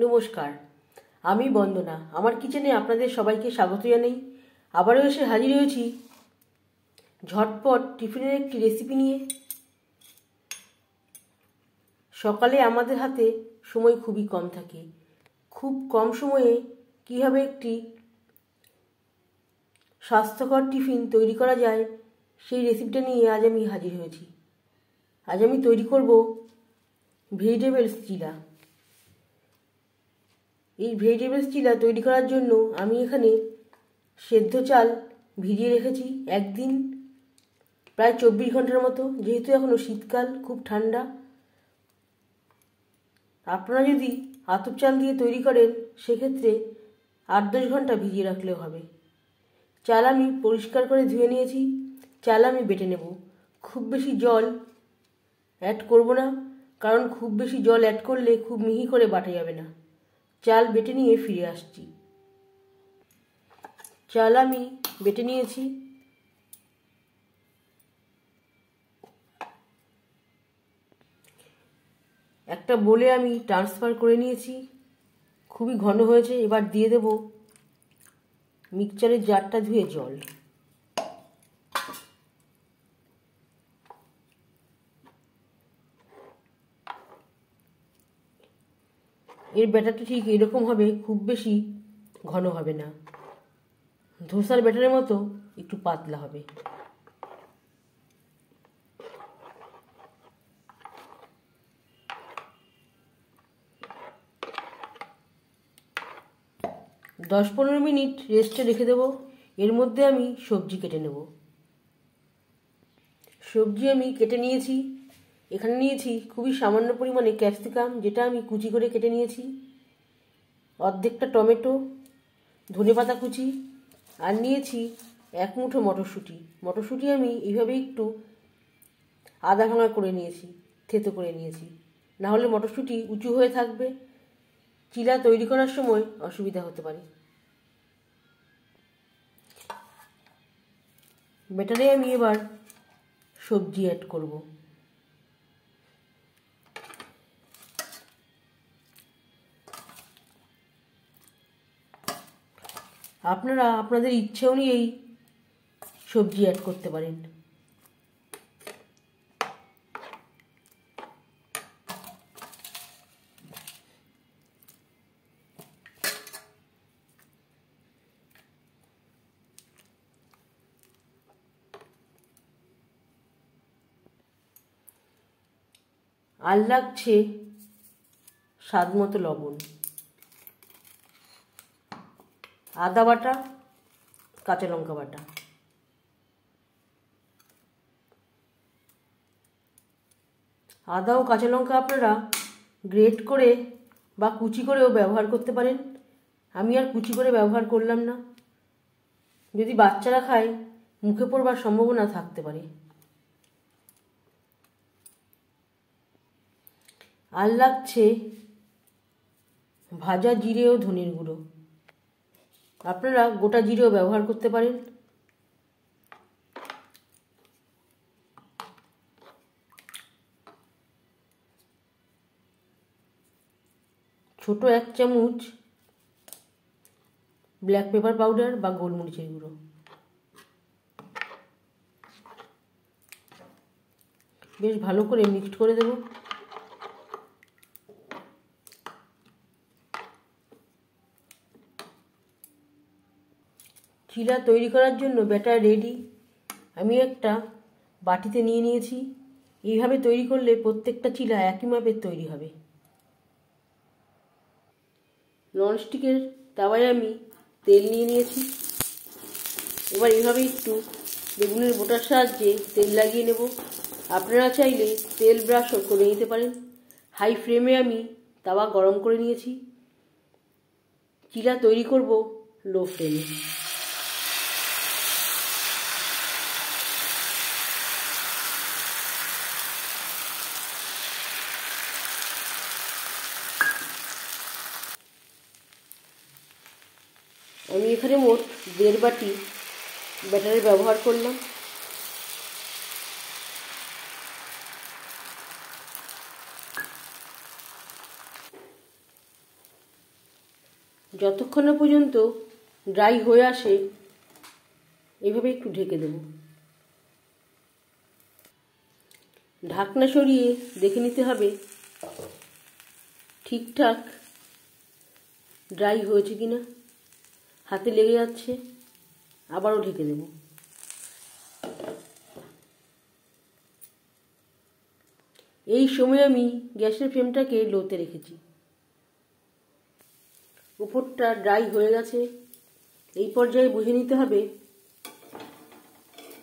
নমস্কার, আমি বন্দনা। আমার কিচেনে আপনাদের সবাইকে স্বাগত জানাই। আবারও এসে হাজির হয়েছি ঝটপট টিফিনের একটি রেসিপি নিয়ে। সকালে আমাদের হাতে সময় খুবই কম থাকে। খুব কম সময়ে কীভাবে একটি স্বাস্থ্যকর টিফিন তৈরি করা যায় সেই রেসিপিটা নিয়ে আজ আমি হাজির হয়েছি। আজ আমি তৈরি করব ভেজিটেবলস চিলা। এই ভেজিটেবলস চিলা তৈরি করার জন্য আমি এখানে সেদ্ধ চাল ভিজিয়ে রেখেছি একদিন, প্রায় 24 ঘন্টার মতো। যেহেতু এখনও শীতকাল, খুব ঠান্ডা, আপনারা যদি আতপ চাল দিয়ে তৈরি করেন সেক্ষেত্রে 8-10 ঘন্টা ভিজিয়ে রাখলেও হবে। চাল আমি পরিষ্কার করে ধুয়ে নিয়েছি। চাল আমি বেটে নেব। খুব বেশি জল অ্যাড করব না, কারণ খুব বেশি জল অ্যাড করলে খুব মিহি করে বাটা যাবে না। চাল বেটে নিয়ে ফিরে আসছি। চাল আমি বেটে নিয়েছি। একটা বোলে আমি ট্রান্সফার করে নিয়েছি। খুবই ঘন হয়েছে। এবার দিয়ে দেব মিক্সচারের জারটা ধুয়ে জল। এর ব্যাটারটা ঠিক এরকম হবে, খুব বেশি ঘন হবে না। ধোসার ব্যাটারের মতো একটু পাতলা হবে। দশ 15 মিনিট রেস্টে রেখে দেব। এর মধ্যে আমি সবজি কেটে নেব। সবজি আমি কেটে নিয়েছি। এখানে নিয়েছি খুবই সামান্য পরিমাণে ক্যাপসিকাম, যেটা আমি কুচি করে কেটে নিয়েছি, অর্ধেকটা টমেটো, ধনেপাতা কুচি, আর নিয়েছি 1 মুঠো মটরশুঁটি। মটরশুঁটি আমি এইভাবে একটু আধা ভাঙা করে নিয়েছি, থেতো করে নিয়েছি, না হলে মটরশুঁটি উঁচু হয়ে থাকবে, চিলা তৈরি করার সময় অসুবিধা হতে পারে। ব্যাটারে আমি এবার সবজি অ্যাড করব। আপনারা আপনাদের ইচ্ছে অনুযায়ী সবজি অ্যাড করতে পারেন। আর লাগছে স্বাদ মতো লবণ, আদা বাটা, কাঁচা লঙ্কা বাটা। আদা ও কাঁচা লঙ্কা আপনারা গ্রেট করে বা কুচি করেও ব্যবহার করতে পারেন। আমি আর কুচি করে ব্যবহার করলাম না। যদি বাচ্চারা খায় মুখে পড়বার সম্ভাবনা থাকতে পারে। আর লাগছে ভাজা জিরে ও ধনের গুঁড়ো। আপনারা গোটা জিরেও ব্যবহার করতে পারেন। ছোট 1 চামচ ব্ল্যাক পেপার পাউডার বা গোলমরিচের গুঁড়ো। বেশ ভালো করে মিক্সড করে দেব। চিলা তৈরি করার জন্য ব্যাটার রেডি। আমি একটা বাটিতে নিয়ে নিয়েছি। এইভাবে তৈরি করলে প্রত্যেকটা চিলা একই মাপের তৈরি হবে। ননস্টিকের তাওয়ায় আমি তেল নিয়ে নিয়েছি। এবার এইভাবে একটু বেগুনের বোটার সাহায্যে তেল লাগিয়ে নেব। আপনারা চাইলে তেল ব্রাশও করে নিতে পারেন। হাই ফ্লেমে আমি তাওয়া গরম করে নিয়েছি। চিলা তৈরি করব লো ফ্লেমে। আমি এখানে মোট 1.5 বাটি ব্যাটারের ব্যবহার করলাম। যতক্ষণ না পর্যন্ত ড্রাই হয়ে আসে এইভাবে একটু ঢেকে দেব। ঢাকনা সরিয়ে দেখে নিতে হবে ঠিকঠাক ড্রাই হয়েছে কিনা। হাতে লেগে যাচ্ছে, আবারও ঢেকে দেব। এই সময় আমি গ্যাসের ফ্লেমটাকে লোতে রেখেছি। উপরটা ড্রাই হয়ে গেছে। এই পর্যায়ে বুঝে নিতে হবে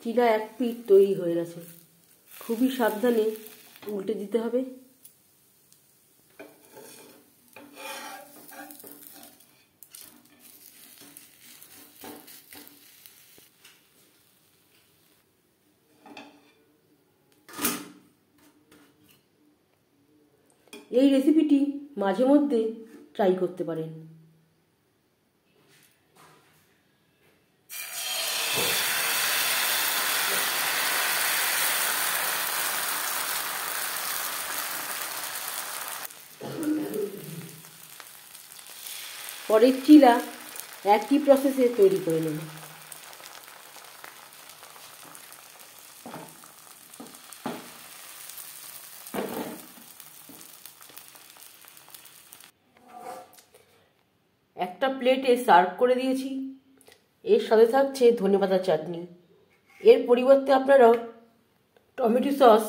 চিলা এক পিঠ তৈরি হয়ে গেছে। খুবই সাবধানে উল্টে দিতে হবে। এই রেসিপিটি মাঝে মধ্যে ট্রাই করতে পারেন। পরের চিলা একই প্রসেসে তৈরি করে নেব। একটা প্লেটে সার্ভ করে দিয়েছি। এর সাথে থাকছে ধনেপাতার চাটনি। এর পরিবর্তে আপনারা টমেটো সস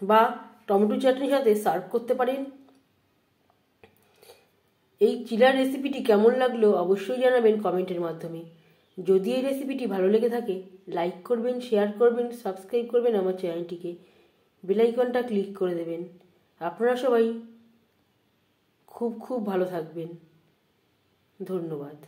বা টমেটো চাটনির সাথে সার্ভ করতে পারেন। এই চিলার রেসিপিটি কেমন লাগলো অবশ্যই জানাবেন কমেন্টের মাধ্যমে। যদি এই রেসিপিটি ভালো লেগে থাকে লাইক করবেন, শেয়ার করবেন, সাবস্ক্রাইব করবেন আমার চ্যানেলটিকে, বেল আইকনটা ক্লিক করে দেবেন। আপনারা সবাই খুব খুব ভালো থাকবেন। ধন্যবাদ।